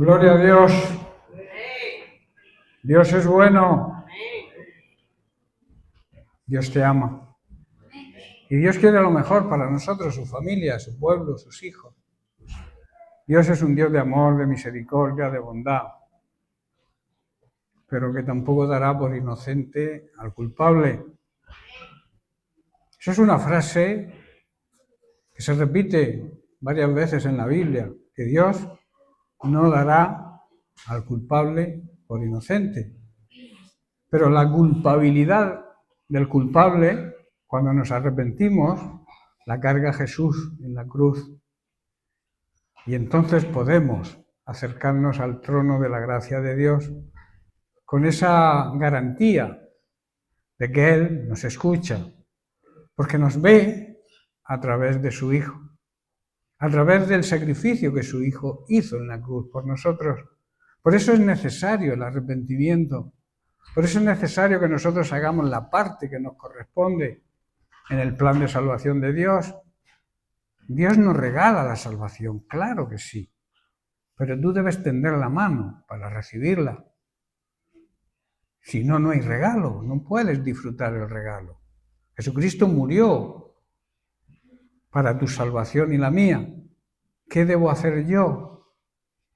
Gloria a Dios. Dios es bueno. Dios te ama. Y Dios quiere lo mejor para nosotros, su familia, su pueblo, sus hijos. Dios es un Dios de amor, de misericordia, de bondad, pero que tampoco dará por inocente al culpable. Esa es una frase que se repite varias veces en la Biblia, que Dios no dará al culpable por inocente. Pero la culpabilidad del culpable, cuando nos arrepentimos, la carga Jesús en la cruz. Y entonces podemos acercarnos al trono de la gracia de Dios con esa garantía de que Él nos escucha, porque nos ve a través de su Hijo, a través del sacrificio que su Hijo hizo en la cruz por nosotros. Por eso es necesario el arrepentimiento, por eso es necesario que nosotros hagamos la parte que nos corresponde en el plan de salvación de Dios. Dios nos regala la salvación, claro que sí, pero tú debes tender la mano para recibirla. Si no, no hay regalo, no puedes disfrutar el regalo. Jesucristo murió para tu salvación y la mía. ¿Qué debo hacer yo?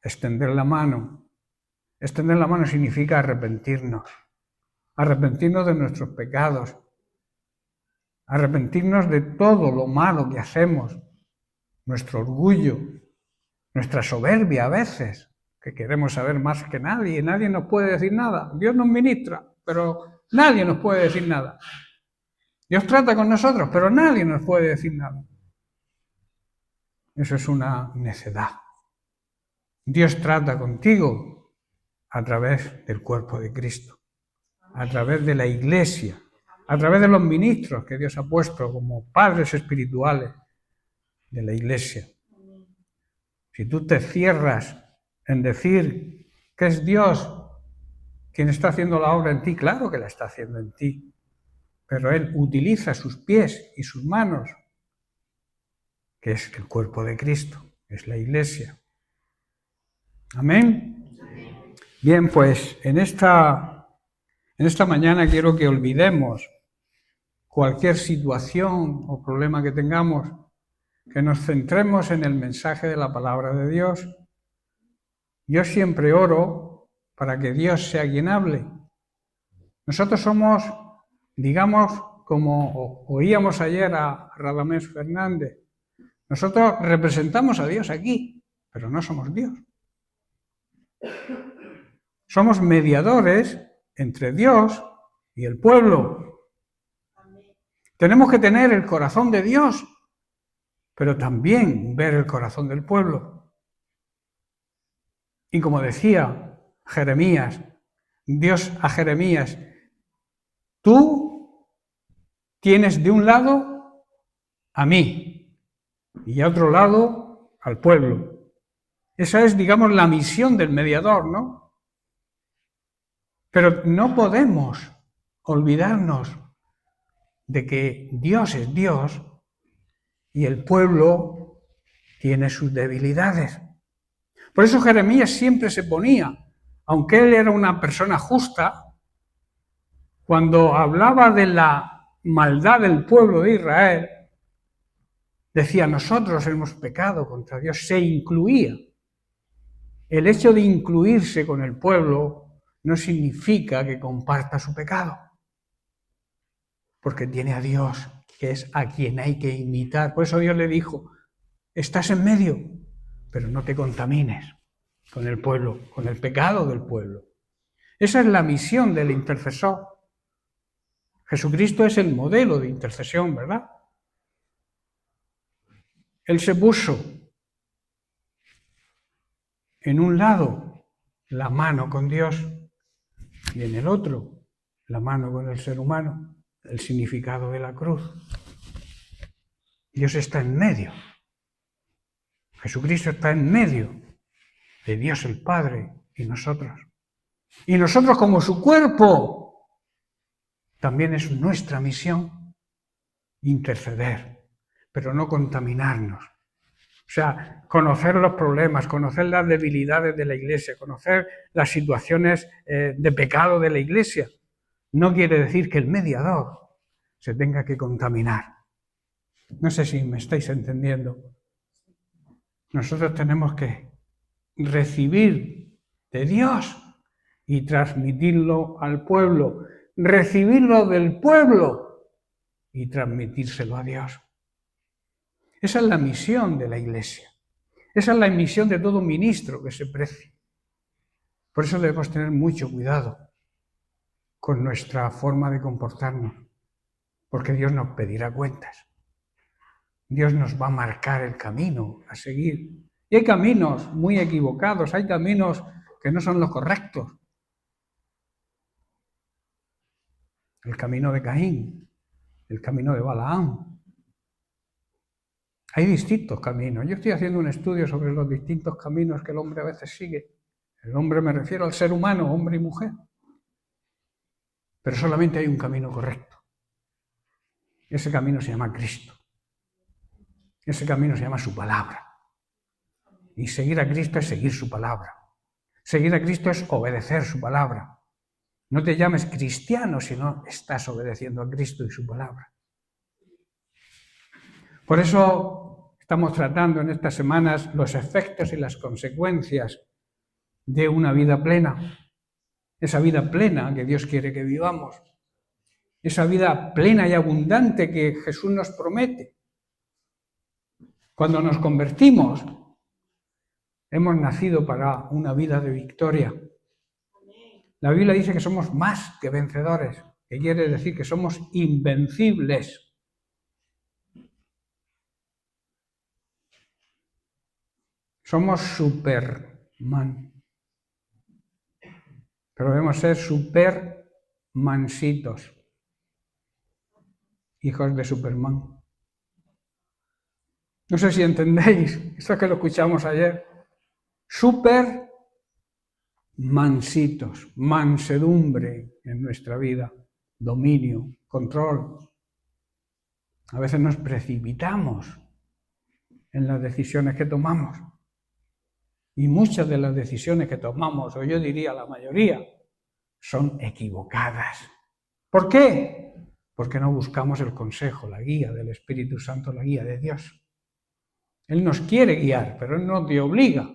Extender la mano. Extender la mano significa arrepentirnos. Arrepentirnos de nuestros pecados. Arrepentirnos de todo lo malo que hacemos. Nuestro orgullo, nuestra soberbia a veces, que queremos saber más que nadie. Nadie nos puede decir nada. Dios nos ministra, pero nadie nos puede decir nada. Dios trata con nosotros, pero nadie nos puede decir nada. Eso es una necedad. Dios trata contigo a través del cuerpo de Cristo, a través de la Iglesia, a través de los ministros que Dios ha puesto como padres espirituales de la Iglesia. Si tú te cierras en decir que es Dios quien está haciendo la obra en ti, claro que la está haciendo en ti, pero Él utiliza sus pies y sus manos, que es el cuerpo de Cristo, es la Iglesia. Amén. Bien, pues en esta mañana quiero que olvidemos cualquier situación o problema que tengamos, que nos centremos en el mensaje de la palabra de Dios. Yo siempre oro para que Dios sea quien hable. Nosotros somos, digamos, como oíamos ayer a Radamés Fernández, nosotros representamos a Dios aquí, pero no somos Dios. Somos mediadores entre Dios y el pueblo. Tenemos que tener el corazón de Dios, pero también ver el corazón del pueblo. Y como decía Jeremías, Dios a Jeremías, tú tienes de un lado a mí y a otro lado al pueblo. Esa es, digamos, la misión del mediador, ¿no? Pero no podemos olvidarnos de que Dios es Dios y el pueblo tiene sus debilidades. Por eso Jeremías siempre se ponía, aunque él era una persona justa, cuando hablaba de la maldad del pueblo de Israel, decía, nosotros hemos pecado contra Dios, se incluía. El hecho de incluirse con el pueblo no significa que comparta su pecado, porque tiene a Dios, que es a quien hay que imitar. Por eso Dios le dijo, estás en medio, pero no te contamines con el pueblo, con el pecado del pueblo. Esa es la misión del intercesor. Jesucristo es el modelo de intercesión, ¿verdad? Él se puso en un lado la mano con Dios y en el otro la mano con el ser humano, el significado de la cruz. Dios está en medio. Jesucristo está en medio de Dios el Padre y nosotros. Y nosotros como su cuerpo, también es nuestra misión interceder, pero no contaminarnos O sea, conocer los problemas, conocer las debilidades de la Iglesia, conocer las situaciones de pecado de la Iglesia, no quiere decir que el mediador se tenga que contaminar. No sé si me estáis entendiendo. Nosotros tenemos que recibir de Dios y transmitirlo al pueblo, recibirlo del pueblo y transmitírselo a Dios. Esa es la misión de la Iglesia. Esa es la misión de todo ministro que se precie. Por eso debemos tener mucho cuidado con nuestra forma de comportarnos, porque Dios nos pedirá cuentas. Dios nos va a marcar el camino a seguir. Y hay caminos muy equivocados, hay caminos que no son los correctos. El camino de Caín, el camino de Balaam. Hay distintos caminos. Yo estoy haciendo un estudio sobre los distintos caminos que el hombre a veces sigue. El hombre me refiero al ser humano, hombre y mujer. Pero solamente hay un camino correcto. Ese camino se llama Cristo. Ese camino se llama su palabra. Y seguir a Cristo es seguir su palabra. Seguir a Cristo es obedecer su palabra. No te llames cristiano si no estás obedeciendo a Cristo y su palabra. Por eso estamos tratando en estas semanas los efectos y las consecuencias de una vida plena. Esa vida plena que Dios quiere que vivamos. Esa vida plena y abundante que Jesús nos promete. Cuando nos convertimos, hemos nacido para una vida de victoria. La Biblia dice que somos más que vencedores, que quiere decir que somos invencibles. Somos Superman. Pero debemos ser supermansitos. Hijos de Superman. No sé si entendéis, esto es que lo escuchamos ayer. Supermansitos, mansedumbre en nuestra vida, dominio, control. A veces nos precipitamos en las decisiones que tomamos. Y muchas de las decisiones que tomamos, o yo diría la mayoría, son equivocadas. ¿Por qué? Porque no buscamos el consejo, la guía del Espíritu Santo, la guía de Dios. Él nos quiere guiar, pero Él no te obliga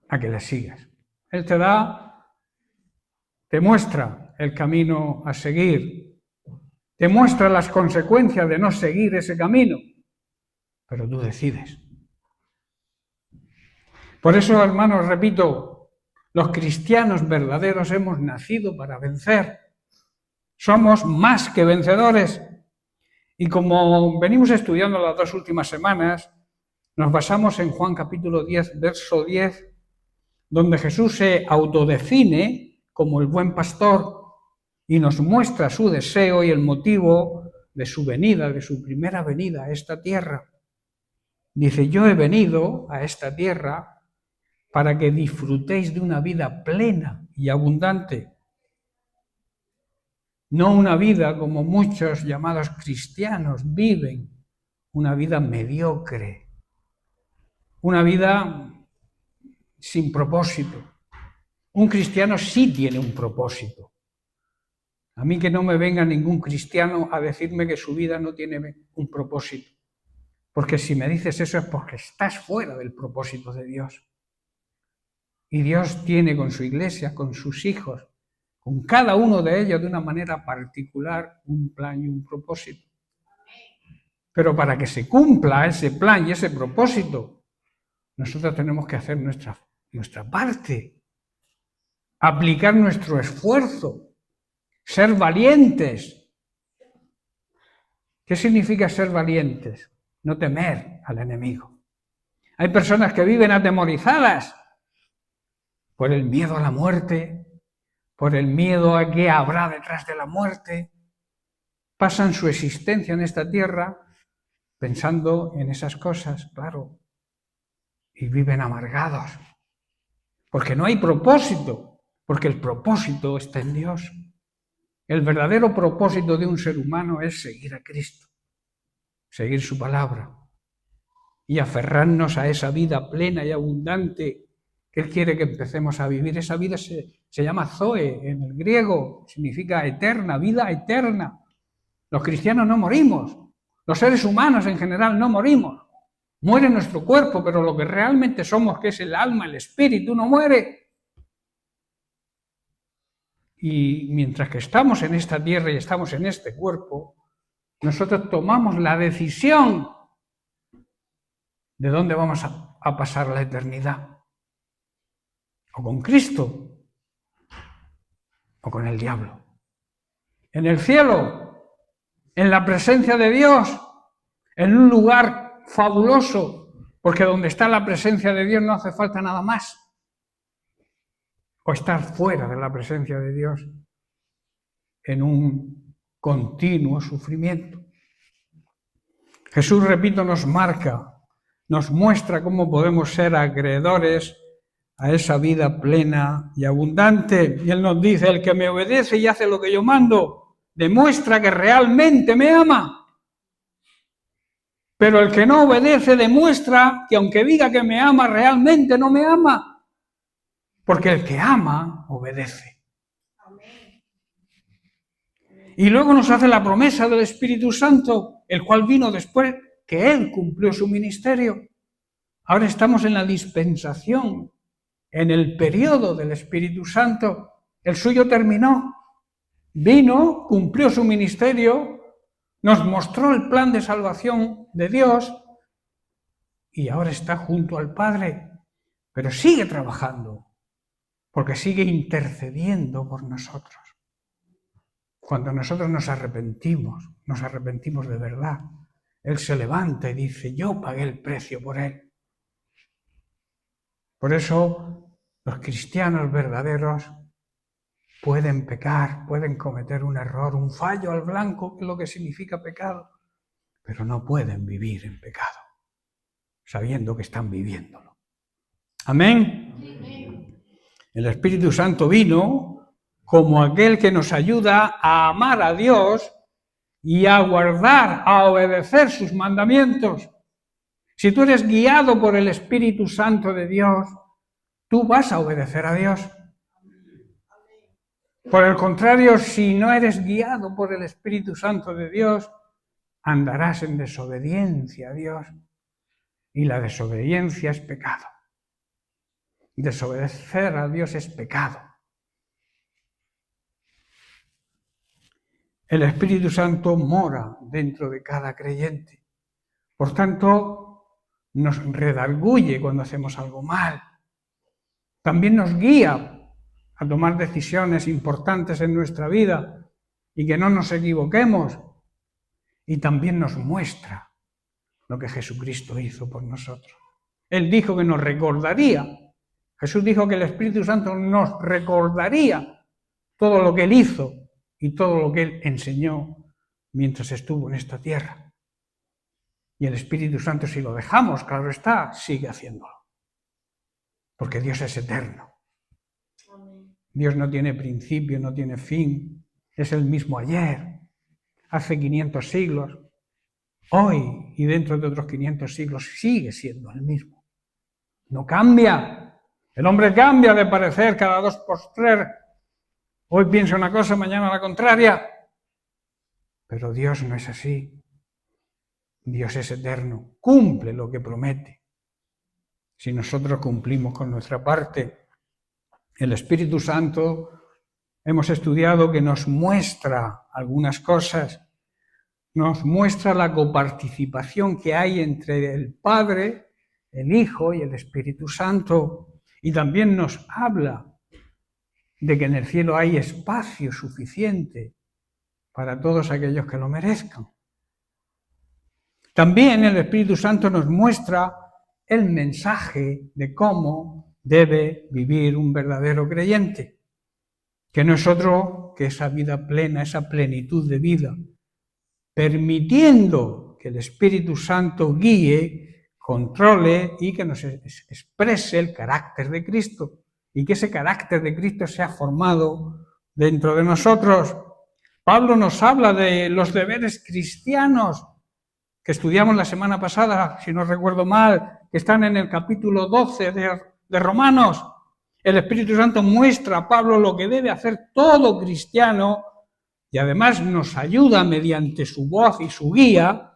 a que le sigas. Él te muestra el camino a seguir, te muestra las consecuencias de no seguir ese camino, pero tú decides. Por eso, hermanos, repito, los cristianos verdaderos hemos nacido para vencer. Somos más que vencedores. Y como venimos estudiando las 2 últimas semanas, nos basamos en Juan capítulo 10, verso 10, donde Jesús se autodefine como el buen pastor y nos muestra su deseo y el motivo de su venida, de su primera venida a esta tierra. Dice, yo he venido a esta tierra para que disfrutéis de una vida plena y abundante. No una vida como muchos llamados cristianos viven, una vida mediocre, una vida sin propósito. Un cristiano sí tiene un propósito. A mí que no me venga ningún cristiano a decirme que su vida no tiene un propósito. Porque si me dices eso es porque estás fuera del propósito de Dios. Y Dios tiene con su iglesia, con sus hijos, con cada uno de ellos de una manera particular un plan y un propósito. Pero para que se cumpla ese plan y ese propósito, nosotros tenemos que hacer nuestra parte, aplicar nuestro esfuerzo, ser valientes. ¿Qué significa ser valientes? No temer al enemigo. Hay personas que viven atemorizadas por el miedo a la muerte, por el miedo a qué habrá detrás de la muerte. Pasan su existencia en esta tierra pensando en esas cosas, claro, y viven amargados, porque no hay propósito, porque el propósito está en Dios. El verdadero propósito de un ser humano es seguir a Cristo, seguir su palabra. y aferrarnos a esa vida plena y abundante que Él quiere que empecemos a vivir. Esa vida se llama Zoe en el griego, significa eterna, vida eterna. Los cristianos no morimos, los seres humanos en general no morimos. Muere nuestro cuerpo, pero lo que realmente somos, que es el alma, el espíritu, no muere. Y mientras que estamos en esta tierra y estamos en este cuerpo, nosotros tomamos la decisión de dónde vamos a pasar la eternidad. O con Cristo, o con el diablo. En el cielo, en la presencia de Dios, en un lugar fabuloso, porque donde está la presencia de Dios no hace falta nada más. O estar fuera de la presencia de Dios en un continuo sufrimiento. Jesús, repito, nos marca, nos muestra cómo podemos ser acreedores a esa vida plena y abundante. Y Él nos dice, el que me obedece y hace lo que yo mando, demuestra que realmente me ama. Pero el que no obedece demuestra que aunque diga que me ama, realmente no me ama. Porque el que ama, obedece. Y luego nos hace la promesa del Espíritu Santo, el cual vino después que Él cumplió su ministerio. Ahora estamos en la dispensación, en el periodo del Espíritu Santo. El suyo terminó. Vino, cumplió su ministerio, nos mostró el plan de salvación de Dios y ahora está junto al Padre. Pero sigue trabajando, porque sigue intercediendo por nosotros. Cuando nosotros nos arrepentimos de verdad, Él se levanta y dice, yo pagué el precio por Él. Por eso los cristianos verdaderos pueden pecar, pueden cometer un error, un fallo al blanco, que es lo que significa pecado, pero no pueden vivir en pecado, sabiendo que están viviéndolo. Amén. El Espíritu Santo vino como aquel que nos ayuda a amar a Dios y a guardar, a obedecer sus mandamientos. Si tú eres guiado por el Espíritu Santo de Dios, tú vas a obedecer a Dios. Por el contrario, si no eres guiado por el Espíritu Santo de Dios, andarás en desobediencia a Dios. Y la desobediencia es pecado. Desobedecer a Dios es pecado. El Espíritu Santo mora dentro de cada creyente. Por tanto, nos redarguye cuando hacemos algo mal. También nos guía a tomar decisiones importantes en nuestra vida y que no nos equivoquemos. Y también nos muestra lo que Jesucristo hizo por nosotros. Él dijo que nos recordaría. Jesús dijo que el Espíritu Santo nos recordaría todo lo que Él hizo y todo lo que Él enseñó mientras estuvo en esta tierra. Y el Espíritu Santo, si lo dejamos, claro está, sigue haciéndolo. Porque Dios es eterno. Dios no tiene principio, no tiene fin. Es el mismo ayer, hace 500 siglos, hoy y dentro de otros 500 siglos sigue siendo el mismo. No cambia. El hombre cambia de parecer cada 2 por 3. Hoy piensa una cosa, mañana la contraria. Pero Dios no es así. Dios es eterno. Cumple lo que promete. Si nosotros cumplimos con nuestra parte, el Espíritu Santo, hemos estudiado que nos muestra algunas cosas. Nos muestra la coparticipación que hay entre el Padre, el Hijo y el Espíritu Santo. Y también nos habla de que en el cielo hay espacio suficiente para todos aquellos que lo merezcan. También el Espíritu Santo nos muestra el mensaje de cómo debe vivir un verdadero creyente, que no es otro que esa vida plena, esa plenitud de vida, permitiendo que el Espíritu Santo guíe, controle y que nos exprese el carácter de Cristo. Y que ese carácter de Cristo sea formado dentro de nosotros. Pablo nos habla de los deberes cristianos que estudiamos la semana pasada, si no recuerdo mal, que están en el capítulo 12 de Romanos. El Espíritu Santo muestra a Pablo lo que debe hacer todo cristiano y además nos ayuda mediante su voz y su guía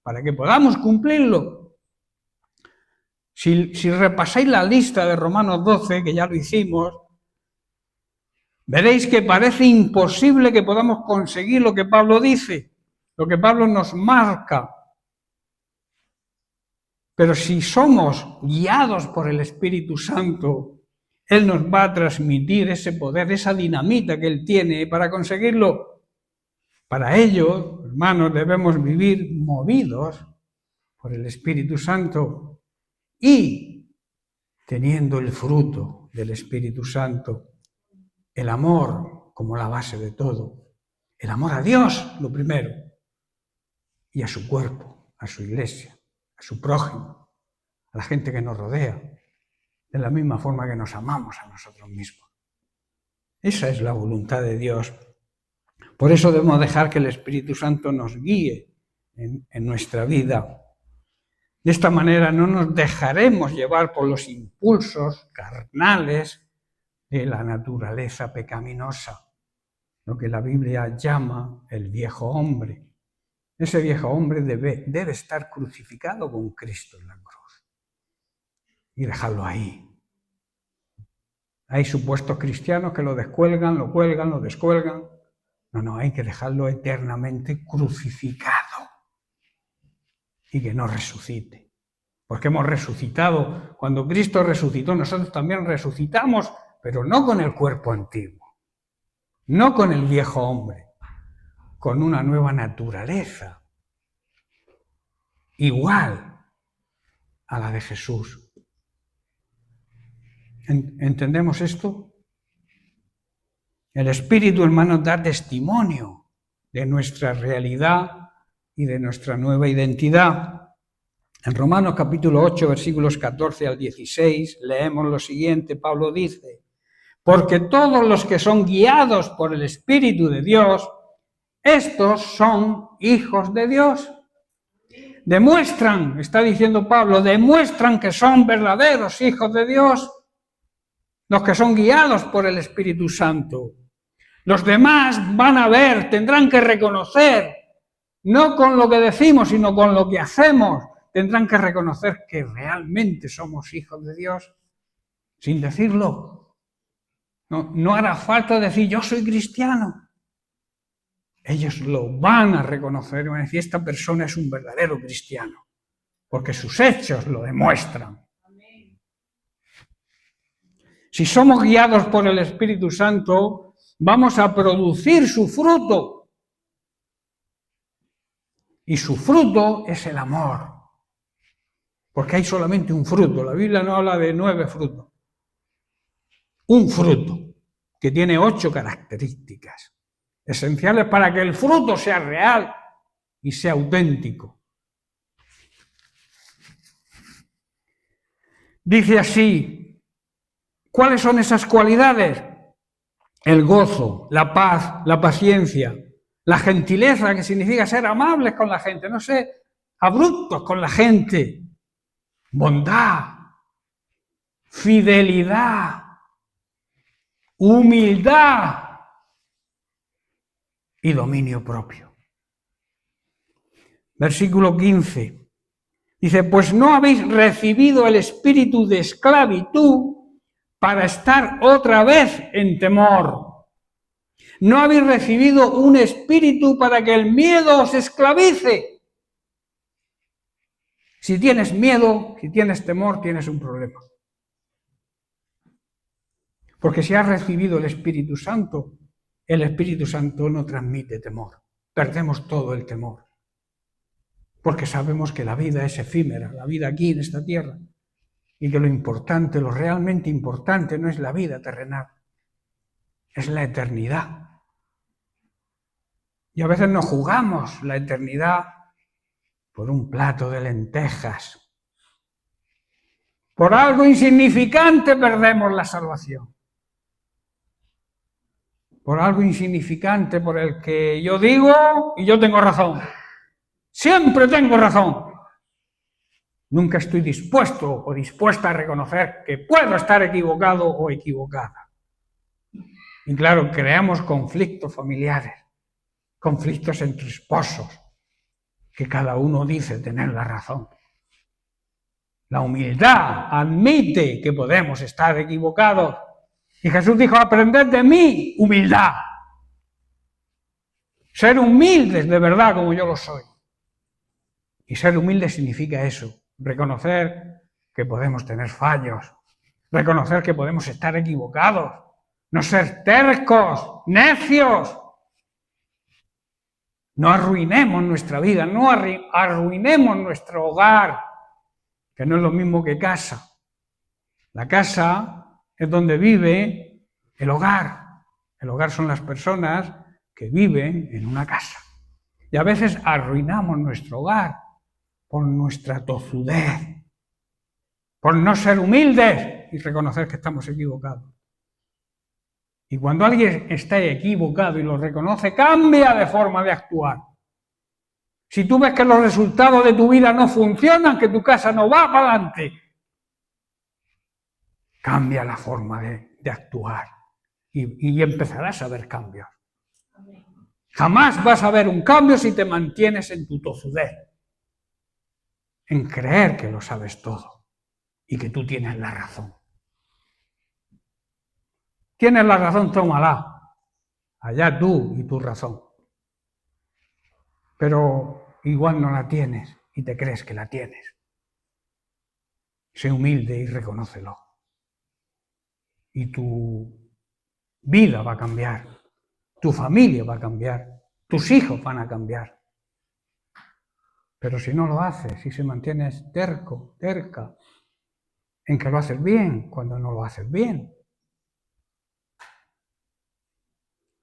para que podamos cumplirlo. Si repasáis la lista de Romanos 12, que ya lo hicimos, veréis que parece imposible que podamos conseguir lo que Pablo dice, lo que Pablo nos marca. Pero si somos guiados por el Espíritu Santo, Él nos va a transmitir ese poder, esa dinamita que Él tiene para conseguirlo. Para ello, hermanos, debemos vivir movidos por el Espíritu Santo y teniendo el fruto del Espíritu Santo, el amor como la base de todo, el amor a Dios, lo primero, y a su cuerpo, a su iglesia, a su prójimo, a la gente que nos rodea, de la misma forma que nos amamos a nosotros mismos. Esa es la voluntad de Dios. Por eso debemos dejar que el Espíritu Santo nos guíe en nuestra vida. De esta manera no nos dejaremos llevar por los impulsos carnales de la naturaleza pecaminosa, lo que la Biblia llama el viejo hombre. Ese viejo hombre debe estar crucificado con Cristo en la cruz y dejarlo ahí. Hay supuestos cristianos que lo descuelgan, lo cuelgan, lo descuelgan. No, hay que dejarlo eternamente crucificado y que no resucite. Porque hemos resucitado. Cuando Cristo resucitó, nosotros también resucitamos, pero no con el cuerpo antiguo, no con el viejo hombre, con una nueva naturaleza, igual a la de Jesús. ¿Entendemos esto? El Espíritu, hermanos, da testimonio de nuestra realidad y de nuestra nueva identidad. En Romanos capítulo 8, versículos 14 al 16, leemos lo siguiente. Pablo dice: porque todos los que son guiados por el Espíritu de Dios, estos son hijos de Dios. Demuestran, está diciendo Pablo, demuestran que son verdaderos hijos de Dios, los que son guiados por el Espíritu Santo. Los demás van a ver, tendrán que reconocer, no con lo que decimos, sino con lo que hacemos, tendrán que reconocer que realmente somos hijos de Dios, sin decirlo. No hará falta decir, yo soy cristiano. Ellos lo van a reconocer, van a decir, esta persona es un verdadero cristiano, porque sus hechos lo demuestran. Si somos guiados por el Espíritu Santo, vamos a producir su fruto. Y su fruto es el amor. Porque hay solamente un fruto. La Biblia no habla de 9 frutos. Un fruto que tiene 8 características esenciales para que el fruto sea real y sea auténtico. Dice así, ¿cuáles son esas cualidades? El gozo, la paz, la paciencia, la gentileza, que significa ser amables con la gente, no ser abruptos con la gente, bondad, fidelidad, humildad y dominio propio. Versículo 15. Dice, pues no habéis recibido el espíritu de esclavitud para estar otra vez en temor. No habéis recibido un espíritu para que el miedo os esclavice. Si tienes miedo, si tienes temor, tienes un problema. Porque si has recibido el Espíritu Santo no transmite temor. Perdemos todo el temor. Porque sabemos que la vida es efímera, la vida aquí en esta tierra. Y que lo importante, lo realmente importante no es la vida terrenal, es la eternidad. Y a veces nos jugamos la eternidad por un plato de lentejas. Por algo insignificante perdemos la salvación. Por algo insignificante por el que yo digo y yo tengo razón. Siempre tengo razón. Nunca estoy dispuesto o dispuesta a reconocer que puedo estar equivocado o equivocada. Y claro, creamos conflictos familiares, conflictos entre esposos, que cada uno dice tener la razón. La humildad admite que podemos estar equivocados. Y Jesús dijo, aprended de mí, humildad. Ser humildes de verdad como yo lo soy. Y ser humilde significa eso, reconocer que podemos tener fallos, reconocer que podemos estar equivocados, no ser tercos, necios. No arruinemos nuestra vida, no arruinemos nuestro hogar, que no es lo mismo que casa. La casa es donde vive el hogar. El hogar son las personas que viven en una casa. Y a veces arruinamos nuestro hogar por nuestra tozudez, por no ser humildes y reconocer que estamos equivocados. Y cuando alguien está equivocado y lo reconoce, cambia de forma de actuar. Si tú ves que los resultados de tu vida no funcionan, que tu casa no va para adelante, cambia la forma de actuar y empezarás a ver cambios. Jamás vas a ver un cambio si te mantienes en tu tozudez, en creer que lo sabes todo y que tú tienes la razón. Tienes la razón, tómala. Allá tú y tu razón. Pero igual no la tienes y te crees que la tienes. Sé humilde y reconócelo. Y tu vida va a cambiar. Tu familia va a cambiar. Tus hijos van a cambiar. Pero si no lo haces, si se mantienes terco, terca, en que lo haces bien, cuando no lo haces bien,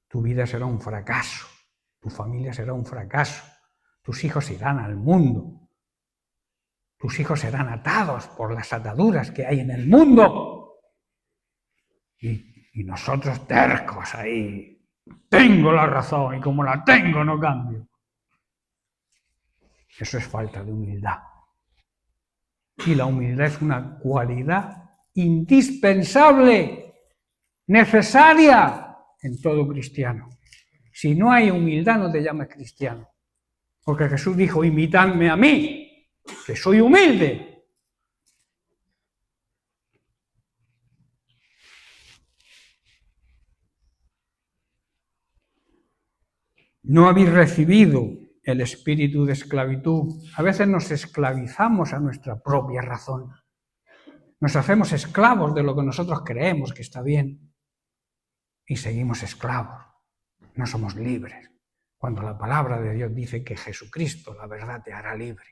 tu vida será un fracaso, tu familia será un fracaso, tus hijos irán al mundo, tus hijos serán atados por las ataduras que hay en el mundo. Y nosotros tercos ahí, tengo la razón y como la tengo no cambio. Eso es falta de humildad. Y la humildad es una cualidad indispensable, necesaria en todo cristiano. Si no hay humildad, no te llames cristiano. Porque Jesús dijo, imitadme a mí, que soy humilde. No habéis recibido el espíritu de esclavitud. A veces nos esclavizamos a nuestra propia razón. Nos hacemos esclavos de lo que nosotros creemos que está bien. Y seguimos esclavos. No somos libres. Cuando la palabra de Dios dice que Jesucristo, la verdad, te hará libre.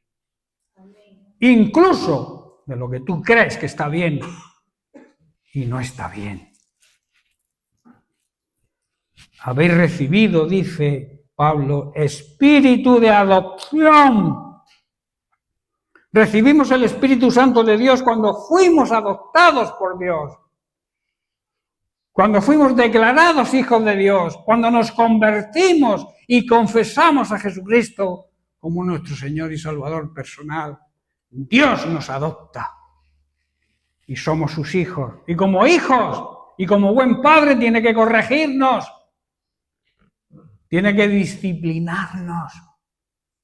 Amén. Incluso de lo que tú crees que está bien y no está bien. Habéis recibido, dice Pablo, espíritu de adopción. Recibimos el Espíritu Santo de Dios cuando fuimos adoptados por Dios. Cuando fuimos declarados hijos de Dios, cuando nos convertimos y confesamos a Jesucristo como nuestro Señor y Salvador personal, Dios nos adopta y somos sus hijos. Y como hijos y como buen padre tiene que corregirnos, tiene que disciplinarnos.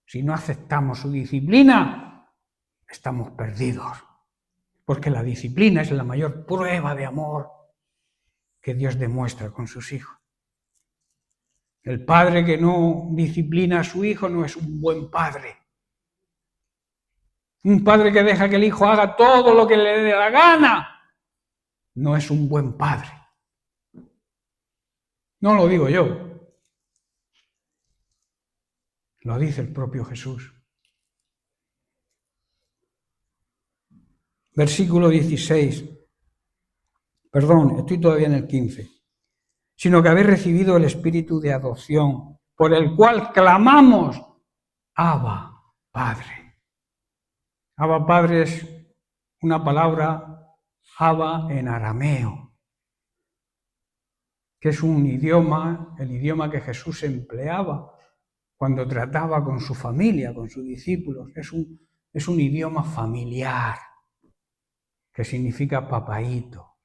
Si no aceptamos su disciplina, estamos perdidos, porque la disciplina es la mayor prueba de amor que Dios demuestra con sus hijos. El padre que no disciplina a su hijo no es un buen padre. Un padre que deja que el hijo haga todo lo que le dé la gana no es un buen padre. No lo digo yo. Lo dice el propio Jesús. Versículo 16. Perdón, estoy todavía en el 15. Sino que habéis recibido el espíritu de adopción, por el cual clamamos, Abba, Padre. Abba, Padre es una palabra, Abba en arameo, que es un idioma, el idioma que Jesús empleaba cuando trataba con su familia, con sus discípulos. Es un idioma familiar, que significa papaíto,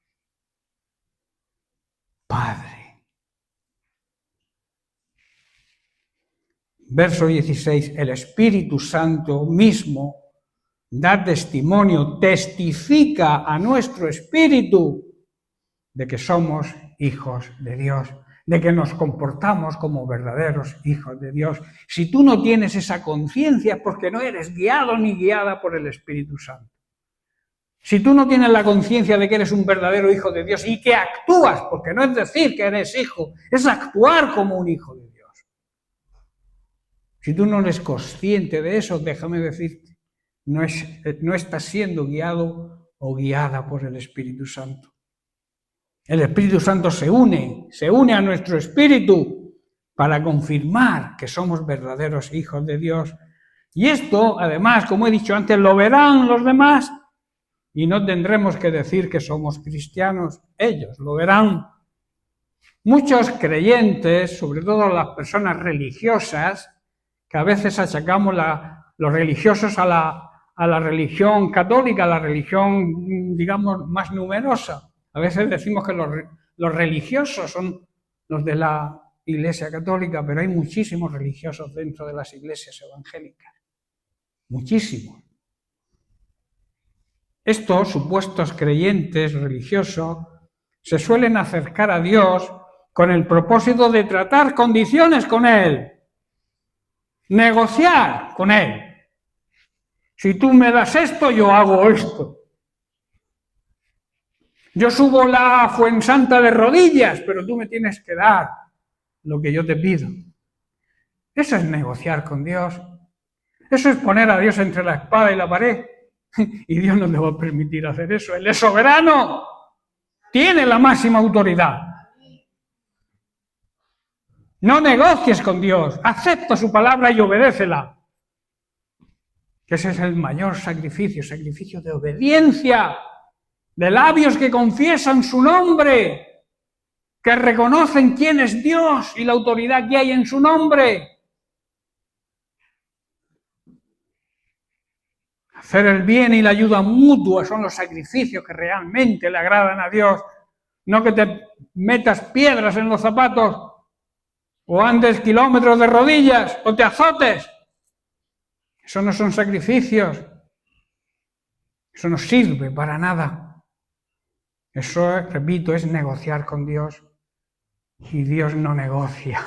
padre. Verso 16, el Espíritu Santo mismo da testimonio, testifica a nuestro espíritu de que somos hijos de Dios, de que nos comportamos como verdaderos hijos de Dios. Si tú no tienes esa conciencia es porque no eres guiado ni guiada por el Espíritu Santo. Si tú no tienes la conciencia de que eres un verdadero hijo de Dios y que actúas, porque no es decir que eres hijo, es actuar como un hijo de Dios. Si tú no eres consciente de eso, déjame decirte, no estás siendo guiado o guiada por el Espíritu Santo. El Espíritu Santo se une a nuestro espíritu para confirmar que somos verdaderos hijos de Dios. Y esto, además, como he dicho antes, lo verán los demás y no tendremos que decir que somos cristianos, ellos lo verán. Muchos creyentes, sobre todo las personas religiosas, que a veces achacamos los religiosos a la religión católica, a la religión, digamos, más numerosa. A veces decimos que los religiosos son los de la Iglesia Católica, pero hay muchísimos religiosos dentro de las iglesias evangélicas. Muchísimos. Estos supuestos creyentes religiosos se suelen acercar a Dios con el propósito de tratar condiciones con Él, negociar con Él. Si tú me das esto, yo hago esto. Yo subo la Fuensanta de rodillas, pero tú me tienes que dar lo que yo te pido. Eso es negociar con Dios. Eso es poner a Dios entre la espada y la pared. Y Dios no te va a permitir hacer eso. Él es soberano. Tiene la máxima autoridad. No negocies con Dios. Acepta su palabra y obedécela. Ese es el mayor sacrificio, sacrificio de obediencia, de labios que confiesan su nombre, que reconocen quién es Dios y la autoridad que hay en su nombre. Hacer el bien y la ayuda mutua son los sacrificios que realmente le agradan a Dios. No que te metas piedras en los zapatos o andes kilómetros de rodillas o te azotes. Eso no son sacrificios. Eso no sirve para nada. Eso, repito, es negociar con Dios. Y Dios no negocia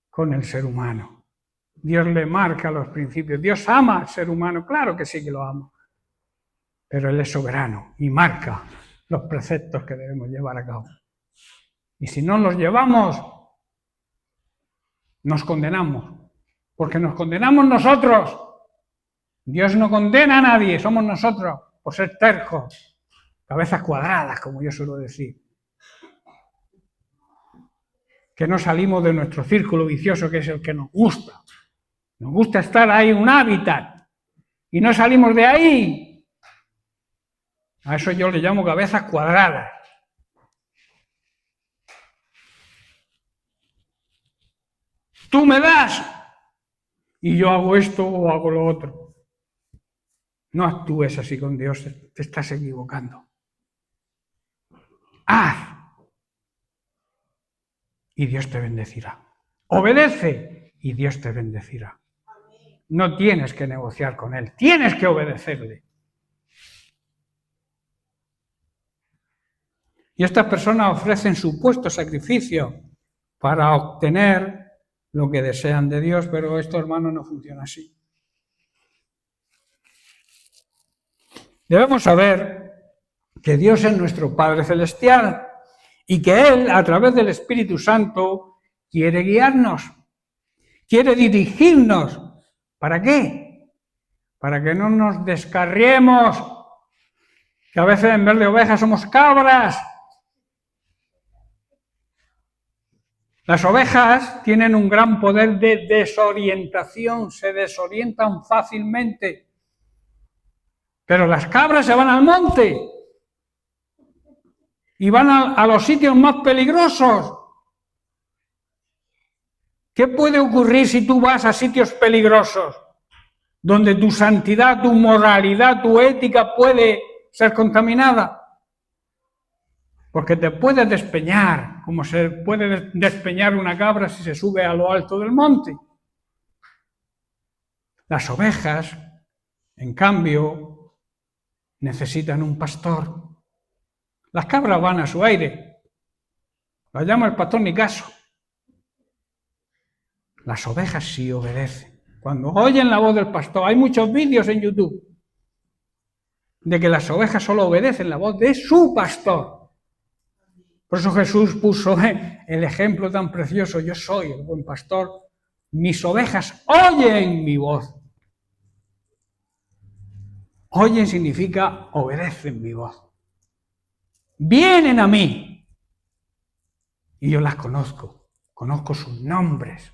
con el ser humano. Dios le marca los principios. Dios ama al ser humano, claro que sí que lo ama. Pero Él es soberano y marca los preceptos que debemos llevar a cabo. Y si no los llevamos, nos condenamos. Porque nos condenamos nosotros. Dios no condena a nadie, somos nosotros, por ser tercos. Cabezas cuadradas, como yo suelo decir. Que no salimos de nuestro círculo vicioso, que es el que nos gusta. Nos gusta estar ahí en un hábitat. Y no salimos de ahí. A eso yo le llamo cabezas cuadradas. Tú me das y yo hago esto o hago lo otro. No actúes así con Dios, te estás equivocando. Haz y Dios te bendecirá. Obedece y Dios te bendecirá. No tienes que negociar con Él, tienes que obedecerle. Y estas personas ofrecen supuesto sacrificio para obtener lo que desean de Dios, pero esto, hermano, no funciona así. Debemos saber que Dios es nuestro Padre Celestial y que Él, a través del Espíritu Santo, quiere guiarnos, quiere dirigirnos. ¿Para qué? Para que no nos descarriemos, que a veces en vez de ovejas somos cabras. Las ovejas tienen un gran poder de desorientación, se desorientan fácilmente. Pero las cabras se van al monte y van a los sitios más peligrosos. ¿Qué puede ocurrir si tú vas a sitios peligrosos, donde tu santidad, tu moralidad, tu ética puede ser contaminada? Porque te puedes despeñar, como se puede despeñar una cabra si se sube a lo alto del monte. Las ovejas, en cambio, necesitan un pastor. Las cabras van a su aire. Las llama el pastor ni caso. Las ovejas sí obedecen. Cuando oyen la voz del pastor, hay muchos vídeos en YouTube de que las ovejas solo obedecen la voz de su pastor. Por eso Jesús puso el ejemplo tan precioso: yo soy el buen pastor, mis ovejas oyen mi voz. Oyen significa obedecen mi voz. Vienen a mí y yo las conozco sus nombres.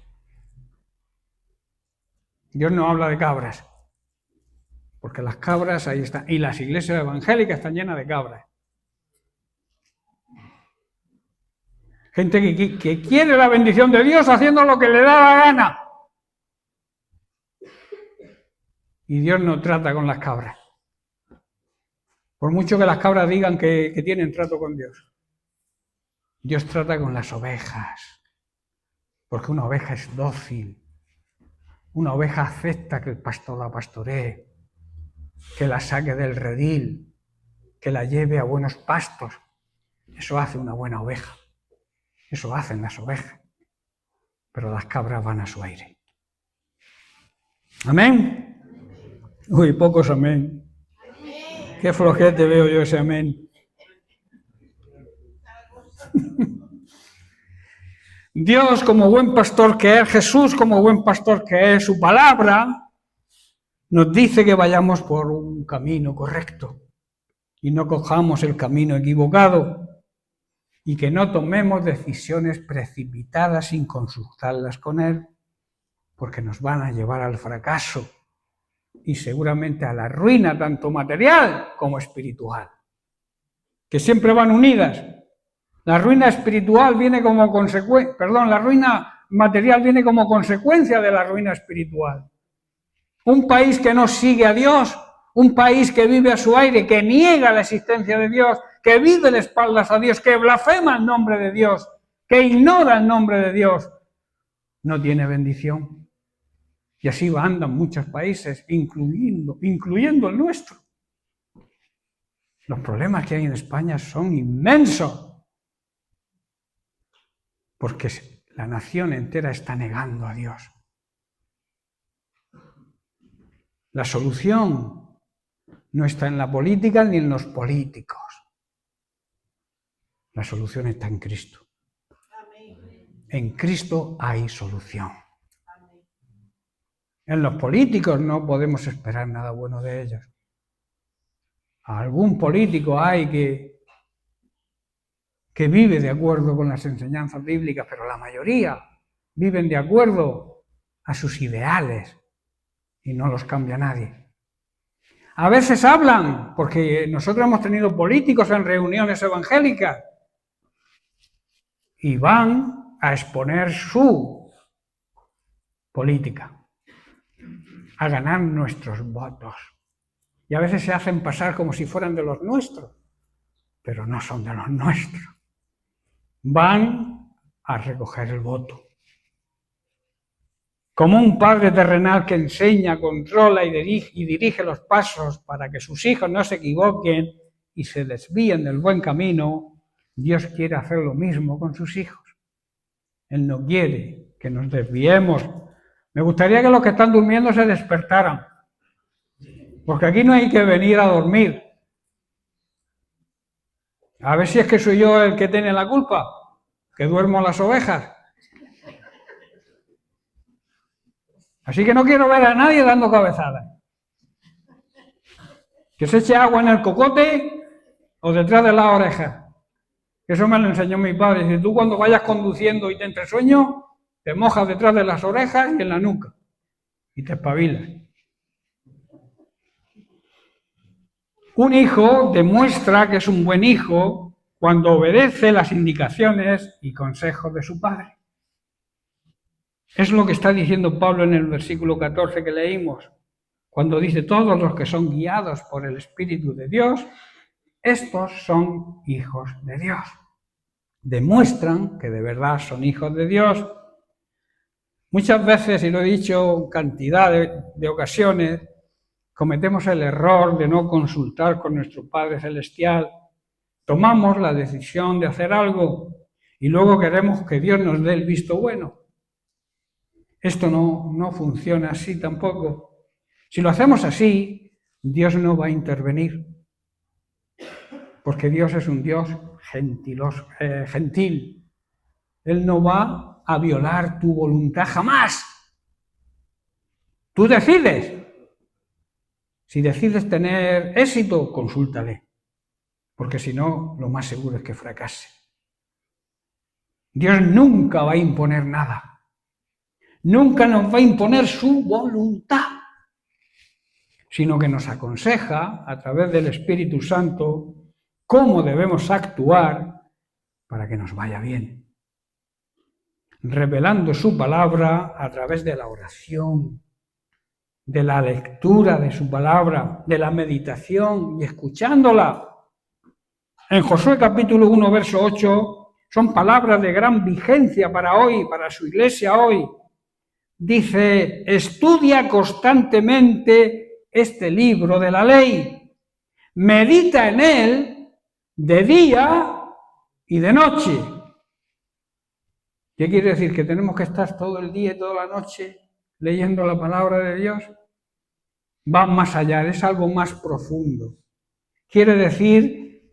Dios no habla de cabras, porque las cabras ahí están, y las iglesias evangélicas están llenas de cabras. Gente que quiere la bendición de Dios haciendo lo que le da la gana. Y Dios no trata con las cabras. Por mucho que las cabras digan que tienen trato con Dios. Dios trata con las ovejas. Porque una oveja es dócil. Una oveja acepta que el pastor la pastoree, que la saque del redil, que la lleve a buenos pastos. Eso hace una buena oveja. Eso hacen las ovejas. Pero las cabras van a su aire. ¿Amén? Uy, pocos amén. Qué flojete veo yo ese amén. Dios, como buen pastor que es, Jesús, como buen pastor que es, su palabra, nos dice que vayamos por un camino correcto y no cojamos el camino equivocado y que no tomemos decisiones precipitadas sin consultarlas con Él, porque nos van a llevar al fracaso y seguramente a la ruina, tanto material como espiritual, que siempre van unidas. La ruina espiritual viene como consecuencia, la ruina material viene como consecuencia de la ruina espiritual. Un país que no sigue a Dios, un país que vive a su aire, que niega la existencia de Dios, que vive de espaldas a Dios, que blasfema el nombre de Dios, que ignora el nombre de Dios, no tiene bendición. Y así andan muchos países, incluyendo el nuestro. Los problemas que hay en España son inmensos, porque la nación entera está negando a Dios. La solución no está en la política ni en los políticos. La solución está en Cristo. En Cristo hay solución. En los políticos no podemos esperar nada bueno de ellos. Algún político hay que vive de acuerdo con las enseñanzas bíblicas, pero la mayoría viven de acuerdo a sus ideales y no los cambia nadie. A veces hablan, porque nosotros hemos tenido políticos en reuniones evangélicas y van a exponer su política, a ganar nuestros votos. Y a veces se hacen pasar como si fueran de los nuestros, pero no son de los nuestros. Van a recoger el voto. Como un padre terrenal que enseña, controla y dirige los pasos para que sus hijos no se equivoquen y se desvíen del buen camino, Dios quiere hacer lo mismo con sus hijos. Él no quiere que nos desviemos. Me gustaría que los que están durmiendo se despertaran, porque aquí no hay que venir a dormir. A ver si es que soy yo el que tiene la culpa, que duermo las ovejas. Así que no quiero ver a nadie dando cabezadas. Que se eche agua en el cocote o detrás de la oreja. Eso me lo enseñó mi padre. Si tú cuando vayas conduciendo y te entre sueño, te mojas detrás de las orejas y en la nuca. Y te espabilas. Un hijo demuestra que es un buen hijo cuando obedece las indicaciones y consejos de su padre. Es lo que está diciendo Pablo en el versículo 14 que leímos, cuando dice: todos los que son guiados por el Espíritu de Dios, estos son hijos de Dios. Demuestran que de verdad son hijos de Dios. Muchas veces, y lo he dicho cantidad de ocasiones, cometemos el error de no consultar con nuestro Padre Celestial. Tomamos la decisión de hacer algo y luego queremos que Dios nos dé el visto bueno. Esto no funciona así tampoco. Si lo hacemos así, Dios no va a intervenir, porque Dios es un Dios gentil. Él no va a violar tu voluntad jamás. Tú decides. Si decides tener éxito, consúltale, porque si no, lo más seguro es que fracase. Dios nunca va a imponer nada. Nunca nos va a imponer su voluntad, sino que nos aconseja a través del Espíritu Santo cómo debemos actuar para que nos vaya bien, revelando su palabra a través de la oración, de la lectura de su palabra, de la meditación y escuchándola. En Josué capítulo 1, verso 8, son palabras de gran vigencia para hoy, para su iglesia hoy. Dice: estudia constantemente este libro de la ley, medita en él de día y de noche. ¿Qué quiere decir? ¿Que tenemos que estar todo el día y toda la noche leyendo la palabra de Dios? Va más allá, es algo más profundo. Quiere decir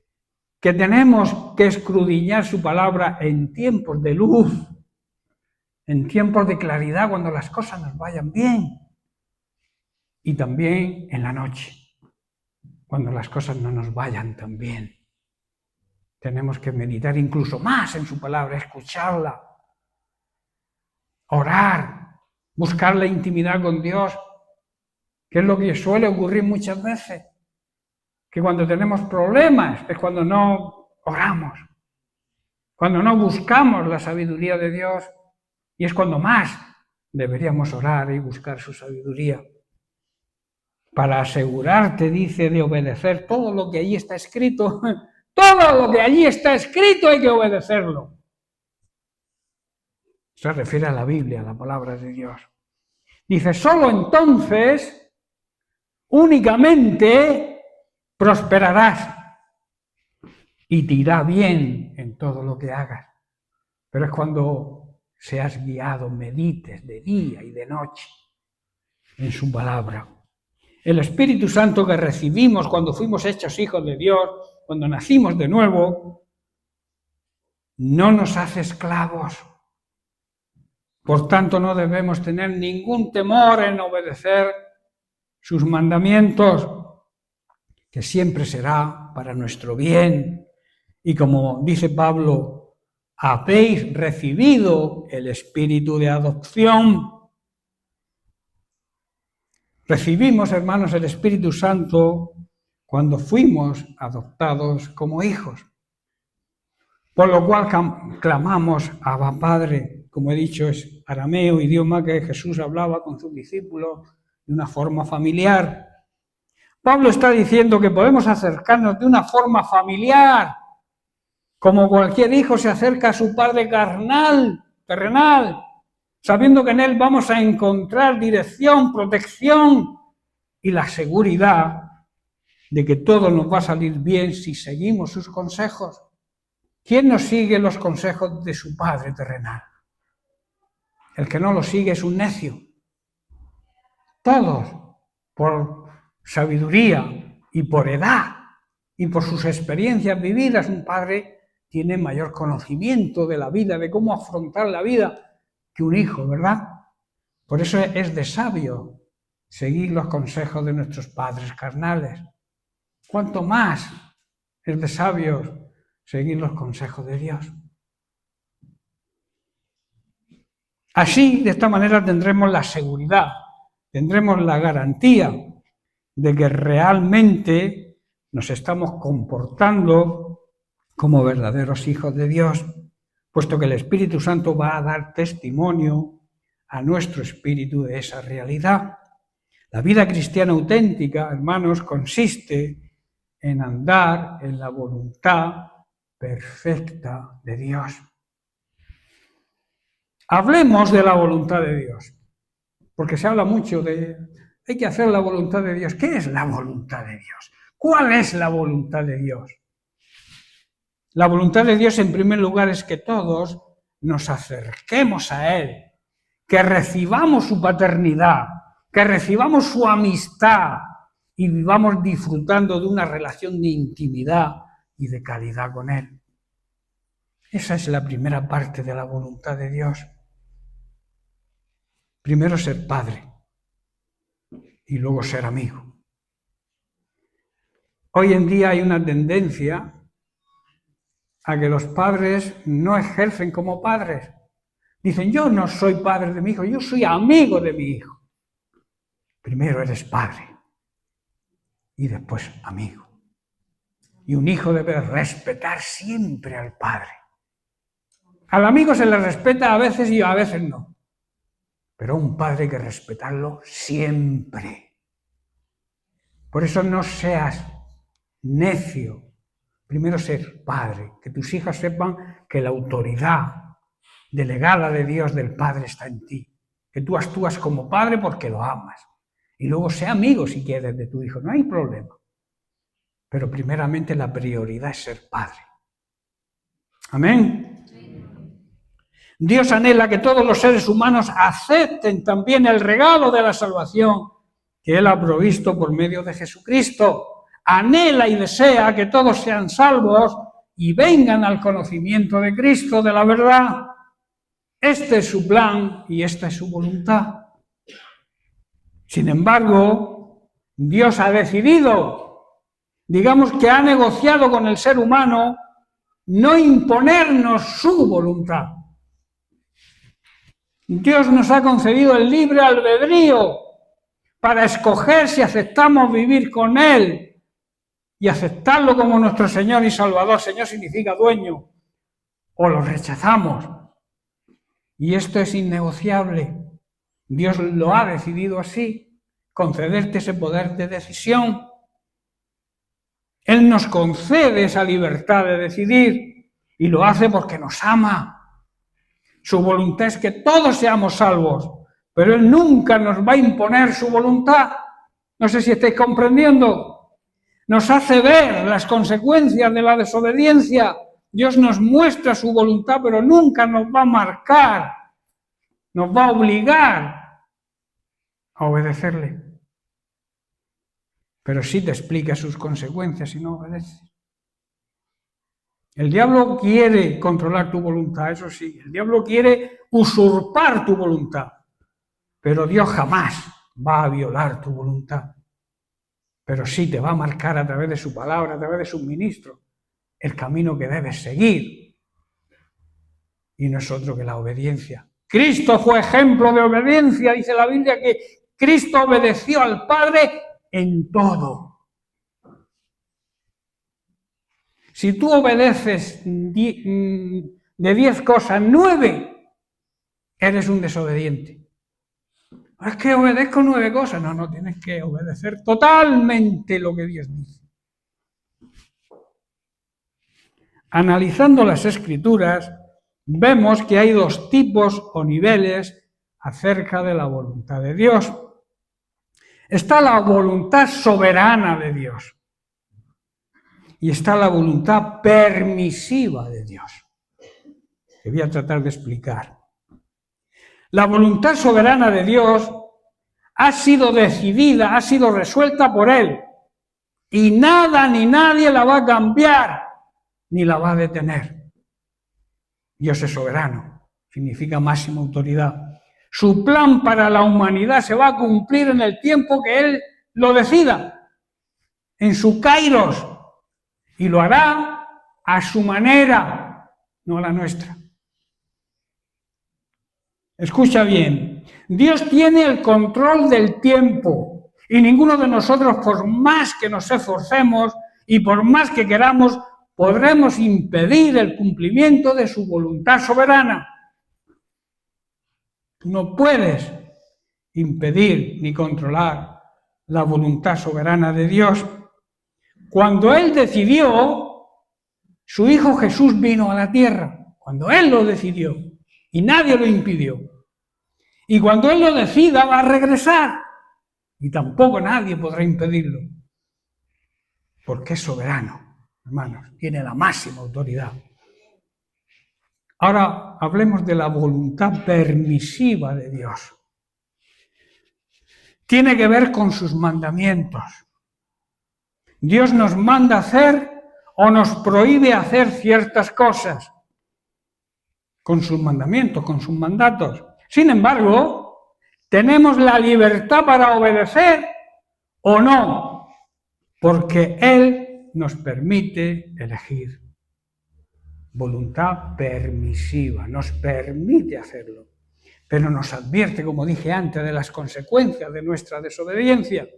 que tenemos que escudriñar su palabra en tiempos de luz, en tiempos de claridad, cuando las cosas nos vayan bien, y también en la noche, cuando las cosas no nos vayan tan bien. Tenemos que meditar incluso más en su palabra, escucharla, orar, buscar la intimidad con Dios, que es lo que suele ocurrir muchas veces, que cuando tenemos problemas es cuando no oramos, cuando no buscamos la sabiduría de Dios, y es cuando más deberíamos orar y buscar su sabiduría. Para asegurarte, dice, de obedecer todo lo que allí está escrito, todo lo que allí está escrito hay que obedecerlo. Se refiere a la Biblia, a la palabra de Dios. Dice: solo entonces, únicamente, prosperarás y te irá bien en todo lo que hagas. Pero es cuando seas guiado, medites de día y de noche en su palabra. El Espíritu Santo que recibimos cuando fuimos hechos hijos de Dios, cuando nacimos de nuevo, no nos hace esclavos. Por tanto, no debemos tener ningún temor en obedecer sus mandamientos, que siempre será para nuestro bien. Y como dice Pablo, habéis recibido el espíritu de adopción. Recibimos, hermanos, el Espíritu Santo cuando fuimos adoptados como hijos, por lo cual clamamos: Abba, Padre. Como he dicho, es arameo, idioma que Jesús hablaba con sus discípulos de una forma familiar. Pablo está diciendo que podemos acercarnos de una forma familiar, como cualquier hijo se acerca a su padre carnal, terrenal, sabiendo que en él vamos a encontrar dirección, protección y la seguridad de que todo nos va a salir bien si seguimos sus consejos. ¿Quién no sigue los consejos de su padre terrenal? El que no los sigue es un necio. Todos, por sabiduría y por edad y por sus experiencias vividas, un padre tiene mayor conocimiento de la vida, de cómo afrontar la vida que un hijo, ¿verdad? Por eso es de sabio seguir los consejos de nuestros padres carnales. ¿Cuánto más es de sabios seguir los consejos de Dios? Así, de esta manera, tendremos la seguridad, tendremos la garantía de que realmente nos estamos comportando como verdaderos hijos de Dios, puesto que el Espíritu Santo va a dar testimonio a nuestro espíritu de esa realidad. La vida cristiana auténtica, hermanos, consiste en andar en la voluntad perfecta de Dios. Hablemos de la voluntad de Dios, porque se habla mucho de hay que hacer la voluntad de Dios. ¿Qué es la voluntad de Dios? ¿Cuál es la voluntad de Dios? La voluntad de Dios, en primer lugar, es que todos nos acerquemos a Él, que recibamos su paternidad, que recibamos su amistad y vivamos disfrutando de una relación de intimidad y de calidad con Él. Esa es la primera parte de la voluntad de Dios. Primero ser padre y luego ser amigo. Hoy en día hay una tendencia a que los padres no ejercen como padres. Dicen, yo no soy padre de mi hijo, yo soy amigo de mi hijo. Primero eres padre y después amigo. Y un hijo debe respetar siempre al padre. Al amigo se le respeta a veces y a veces no. Pero a un padre hay que respetarlo siempre. Por eso no seas necio. Primero ser padre, que tus hijas sepan que la autoridad delegada de Dios del Padre está en ti, que tú actúas como padre porque lo amas. Y luego sé amigo si quieres de tu hijo, no hay problema. Pero primeramente la prioridad es ser padre. Amén. Dios anhela que todos los seres humanos acepten también el regalo de la salvación que Él ha provisto por medio de Jesucristo. Anhela y desea que todos sean salvos y vengan al conocimiento de Cristo, de la verdad. Este es su plan y esta es su voluntad. Sin embargo, Dios ha decidido, digamos que ha negociado con el ser humano, no imponernos su voluntad. Dios nos ha concedido el libre albedrío para escoger si aceptamos vivir con Él y aceptarlo como nuestro Señor y Salvador. Señor significa dueño. O lo rechazamos. Y esto es innegociable. Dios lo ha decidido así, concederte ese poder de decisión. Él nos concede esa libertad de decidir y lo hace porque nos ama. Su voluntad es que todos seamos salvos, pero Él nunca nos va a imponer su voluntad. No sé si estáis comprendiendo. Nos hace ver las consecuencias de la desobediencia. Dios nos muestra su voluntad, pero nunca nos va a marcar, nos va a obligar a obedecerle. Pero sí te explica sus consecuencias si no obedeces. El diablo quiere controlar tu voluntad, eso sí. El diablo quiere usurpar tu voluntad. Pero Dios jamás va a violar tu voluntad. Pero sí te va a marcar a través de su palabra, a través de sus ministros, el camino que debes seguir. Y no es otro que la obediencia. Cristo fue ejemplo de obediencia. Dice la Biblia que Cristo obedeció al Padre en todo. Si tú obedeces de 10 cosas, 9, eres un desobediente. Es que obedezco 9 cosas. No, tienes que obedecer totalmente lo que Dios dice. Analizando las Escrituras, vemos que hay 2 tipos o niveles acerca de la voluntad de Dios. Está la voluntad soberana de Dios. Y está la voluntad permisiva de Dios, que voy a tratar de explicar. La voluntad soberana de Dios ha sido decidida, ha sido resuelta por Él, y nada ni nadie la va a cambiar, ni la va a detener. Dios es soberano, significa máxima autoridad. Su plan para la humanidad se va a cumplir en el tiempo que Él lo decida, en su kairos, y lo hará a su manera, no a la nuestra. Escucha bien, Dios tiene el control del tiempo y ninguno de nosotros, por más que nos esforcemos y por más que queramos, podremos impedir el cumplimiento de su voluntad soberana. Tú no puedes impedir ni controlar la voluntad soberana de Dios. Cuando Él decidió, su Hijo Jesús vino a la tierra. Cuando Él lo decidió y nadie lo impidió. Y cuando Él lo decida va a regresar y tampoco nadie podrá impedirlo. Porque es soberano, hermanos, tiene la máxima autoridad. Ahora hablemos de la voluntad permisiva de Dios. Tiene que ver con sus mandamientos. Dios nos manda hacer o nos prohíbe hacer ciertas cosas con sus mandamientos, con sus mandatos. Sin embargo, tenemos la libertad para obedecer o no, porque Él nos permite elegir. Voluntad permisiva, nos permite hacerlo, pero nos advierte, como dije antes, de las consecuencias de nuestra desobediencia.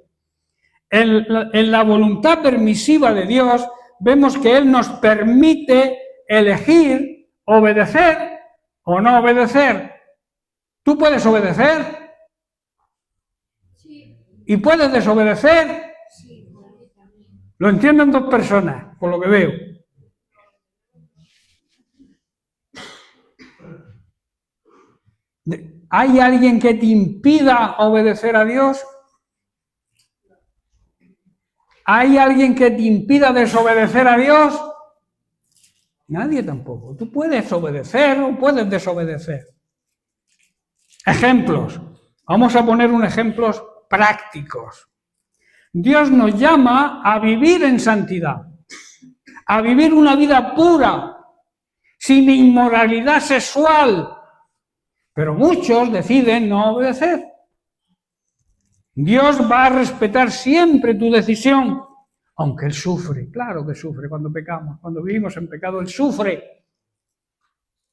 En la voluntad permisiva de Dios vemos que Él nos permite elegir obedecer o no obedecer. ¿Tú puedes obedecer? Sí. ¿Y puedes desobedecer? Sí. Lo entienden dos personas, por lo que veo. ¿Hay alguien que te impida obedecer a Dios? ¿Hay alguien que te impida desobedecer a Dios? Nadie tampoco. Tú puedes obedecer o puedes desobedecer. Ejemplos. Vamos a poner unos ejemplos prácticos. Dios nos llama a vivir en santidad, a vivir una vida pura, sin inmoralidad sexual. Pero muchos deciden no obedecer. Dios va a respetar siempre tu decisión, aunque Él sufre. Claro que sufre cuando pecamos, cuando vivimos en pecado, Él sufre.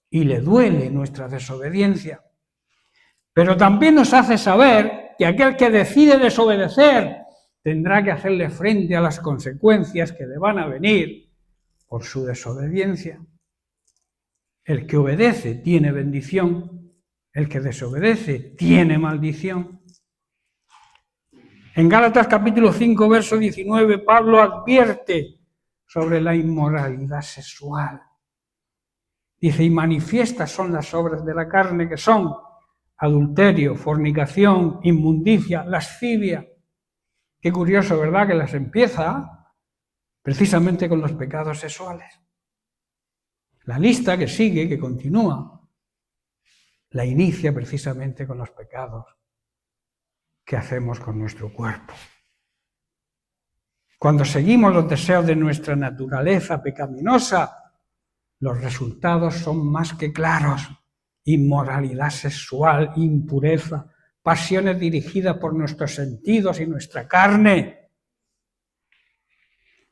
Y le duele nuestra desobediencia. Pero también nos hace saber que aquel que decide desobedecer tendrá que hacerle frente a las consecuencias que le van a venir por su desobediencia. El que obedece tiene bendición. El que desobedece tiene maldición. En Gálatas capítulo 5, verso 19, Pablo advierte sobre la inmoralidad sexual. Dice, y manifiestas son las obras de la carne, que son adulterio, fornicación, inmundicia, lascivia. Qué curioso, ¿verdad?, que las empieza precisamente con los pecados sexuales. La lista que sigue, que continúa, la inicia precisamente con los pecados que hacemos con nuestro cuerpo. Cuando seguimos los deseos de nuestra naturaleza pecaminosa, los resultados son más que claros. Inmoralidad sexual, impureza, pasiones dirigidas por nuestros sentidos y nuestra carne.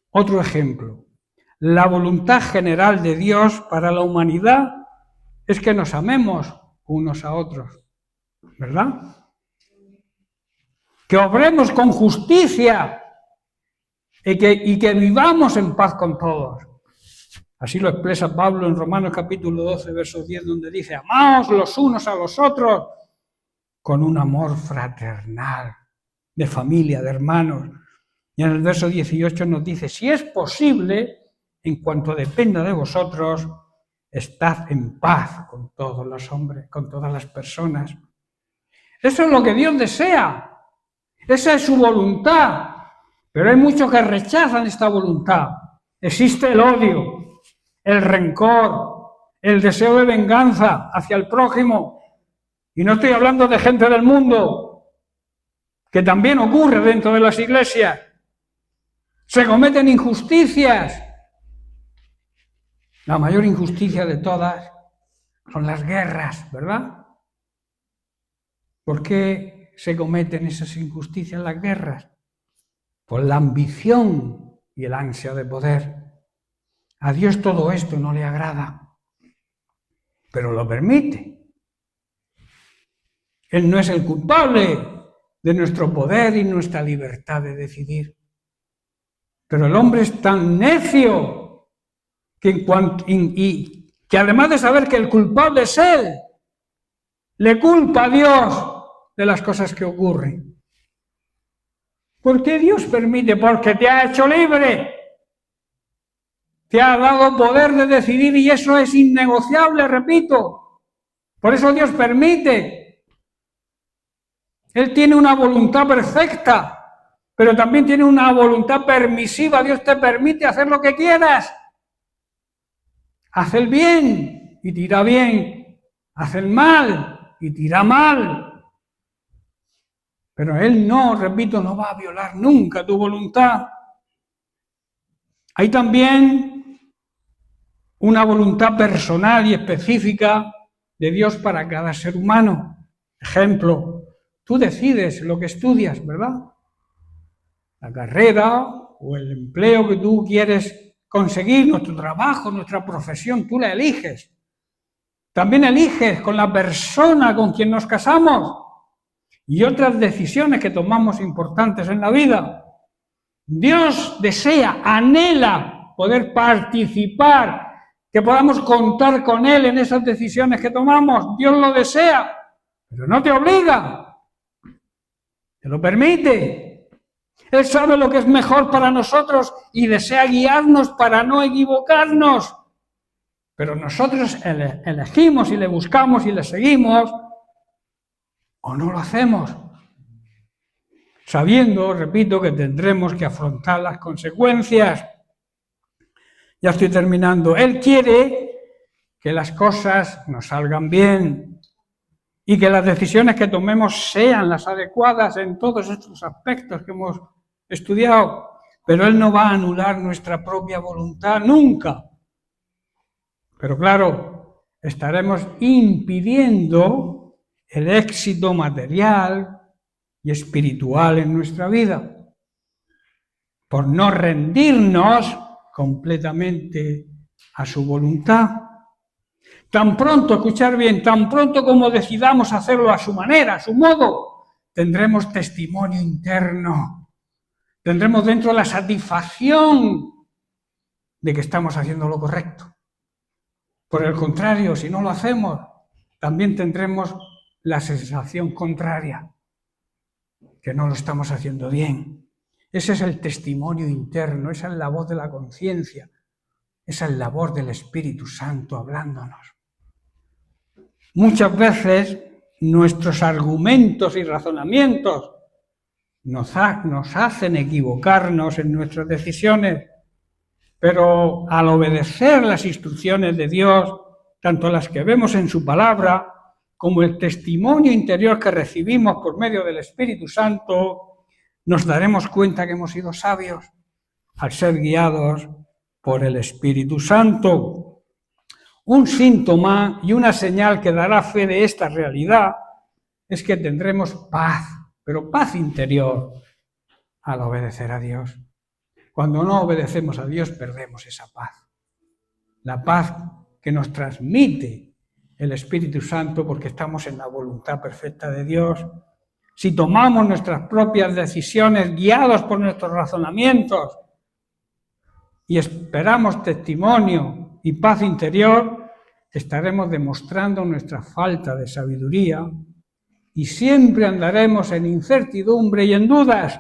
Otro ejemplo, la voluntad general de Dios para la humanidad es que nos amemos unos a otros, ¿verdad? Que obremos con justicia y que vivamos en paz con todos. Así lo expresa Pablo en Romanos capítulo 12, verso 10, donde dice, amaos los unos a los otros con un amor fraternal, de familia, de hermanos. Y en el verso 18 nos dice, si es posible, en cuanto dependa de vosotros, estad en paz con todos los hombres, con todas las personas. Eso es lo que Dios desea. Esa es su voluntad. Pero hay muchos que rechazan esta voluntad. Existe el odio, el rencor, el deseo de venganza hacia el prójimo. Y no estoy hablando de gente del mundo, que también ocurre dentro de las iglesias. Se cometen injusticias. La mayor injusticia de todas son las guerras, ¿verdad? ¿Por qué se cometen esas injusticias, las guerras? Por la ambición y el ansia de poder. A Dios todo esto no le agrada, pero lo permite. Él no es el culpable de nuestro poder y nuestra libertad de decidir. Pero el hombre es tan necio que además de saber que el culpable es él, le culpa a Dios de las cosas que ocurren. ¿Por qué Dios permite? Porque te ha hecho libre. Te ha dado poder de decidir y eso es innegociable, repito. Por eso Dios permite. Él tiene una voluntad perfecta, pero también tiene una voluntad permisiva. Dios te permite hacer lo que quieras. Haz el bien y te irá bien. Haz el mal y te irá mal. Pero Él no, repito, no va a violar nunca tu voluntad. Hay también una voluntad personal y específica de Dios para cada ser humano. Ejemplo, tú decides lo que estudias, ¿verdad? La carrera o el empleo que tú quieres conseguir, nuestro trabajo, nuestra profesión, tú la eliges. También eliges con la persona con quien nos casamos y otras decisiones que tomamos importantes en la vida. Dios desea, anhela poder participar, que podamos contar con Él en esas decisiones que tomamos. Dios lo desea, pero no te obliga, te lo permite. Él sabe lo que es mejor para nosotros y desea guiarnos para no equivocarnos. Pero nosotros elegimos y le buscamos y le seguimos, o no lo hacemos, sabiendo, repito, que tendremos que afrontar las consecuencias. Ya estoy terminando. Él quiere que las cosas nos salgan bien y que las decisiones que tomemos sean las adecuadas en todos estos aspectos que hemos estudiado. Pero Él no va a anular nuestra propia voluntad nunca. Pero claro, estaremos impidiendo el éxito material y espiritual en nuestra vida por no rendirnos completamente a su voluntad. Tan pronto, escuchar bien, tan pronto como decidamos hacerlo a su manera, a su modo, tendremos testimonio interno. Tendremos dentro la satisfacción de que estamos haciendo lo correcto. Por el contrario, si no lo hacemos, también tendremos la sensación contraria, que no lo estamos haciendo bien. Ese es el testimonio interno, esa es la voz de la conciencia, esa es la voz del Espíritu Santo hablándonos. Muchas veces nuestros argumentos y razonamientos nos hacen equivocarnos en nuestras decisiones, pero al obedecer las instrucciones de Dios, tanto las que vemos en su palabra, como el testimonio interior que recibimos por medio del Espíritu Santo, nos daremos cuenta que hemos sido sabios al ser guiados por el Espíritu Santo. Un síntoma y una señal que dará fe de esta realidad es que tendremos paz, pero paz interior al obedecer a Dios. Cuando no obedecemos a Dios perdemos esa paz. La paz que nos transmite el Espíritu Santo porque estamos en la voluntad perfecta de Dios. Si tomamos nuestras propias decisiones guiados por nuestros razonamientos y esperamos testimonio y paz interior, estaremos demostrando nuestra falta de sabiduría y siempre andaremos en incertidumbre y en dudas.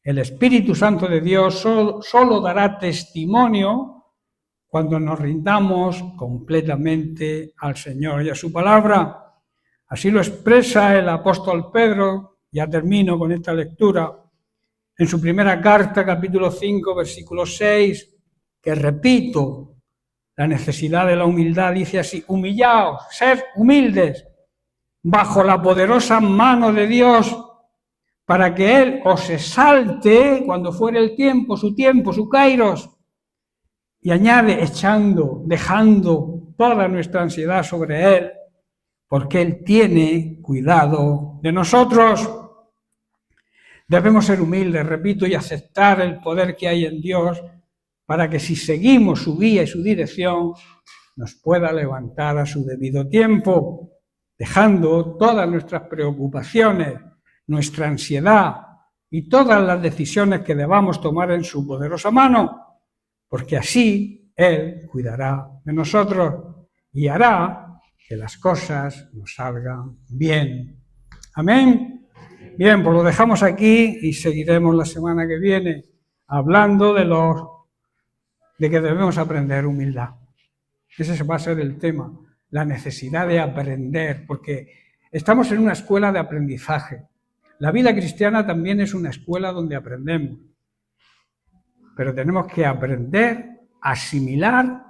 El Espíritu Santo de Dios solo dará testimonio cuando nos rindamos completamente al Señor y a su palabra. Así lo expresa el apóstol Pedro, ya termino con esta lectura, en su primera carta, capítulo 5, versículo 6, que repito, la necesidad de la humildad, dice así: humillaos, sed humildes, bajo la poderosa mano de Dios, para que Él os exalte cuando fuere el tiempo, su kairos, y añade, dejando toda nuestra ansiedad sobre Él, porque Él tiene cuidado de nosotros. Debemos ser humildes, repito, y aceptar el poder que hay en Dios para que si seguimos su guía y su dirección, nos pueda levantar a su debido tiempo, dejando todas nuestras preocupaciones, nuestra ansiedad y todas las decisiones que debamos tomar en su poderosa mano, porque así Él cuidará de nosotros y hará que las cosas nos salgan bien. Amén. Bien, pues lo dejamos aquí y seguiremos la semana que viene hablando de que debemos aprender humildad. Ese va a ser el tema, la necesidad de aprender, porque estamos en una escuela de aprendizaje. La vida cristiana también es una escuela donde aprendemos, pero tenemos que aprender, asimilar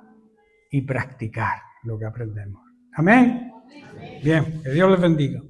y practicar lo que aprendemos. Amén. Bien, que Dios les bendiga.